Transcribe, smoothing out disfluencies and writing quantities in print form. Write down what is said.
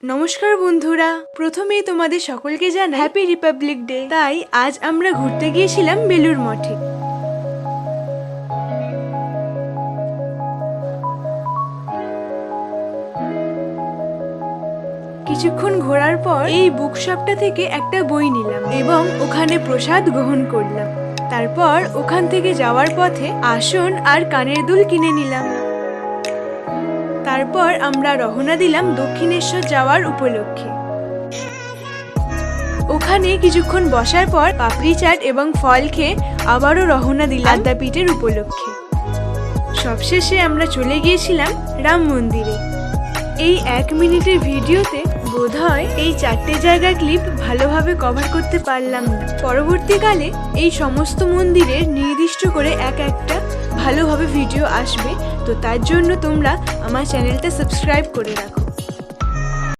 নমস্কার বন্ধুরা, প্রথমেই তোমাদের সকলকে জানাই হ্যাপি রিপাবলিক ডে। তাই আজ আমরা ঘুরতে গিয়েছিলাম বেলুড় মঠে। কিছুক্ষণ ঘোরার পর এই বুকশপটা থেকে একটা বই নিলাম এবং ওখানে প্রসাদ গ্রহণ করলাম। তারপর ওখান থেকে যাওয়ার পথে আসন আর কানের দুল কিনে নিলাম। তারপর আমরা রওনা দিলাম দক্ষিণেশ্বর যাওয়ার উপলক্ষে। ওখানে কিছুক্ষণ বসার পর পাপড়ি চাট এবং ফল খেয়ে আবারও রওনা দিলাম আদ্যাপীঠের উপলক্ষে। সবশেষে আমরা চলে গিয়েছিলাম রাম মন্দিরে। এই 1 মিনিটের ভিডিওতে বোধহয় এই 4টে জায়গার ক্লিপ ভালোভাবে কভার করতে পারলাম না। পরবর্তীকালে এই সমস্ত মন্দিরের নির্দিষ্ট করে একটা ভালোভাবে ভিডিও আসবে, তো তার জন্য তোমরা আমার চ্যানেলটা সাবস্ক্রাইব করে রাখো।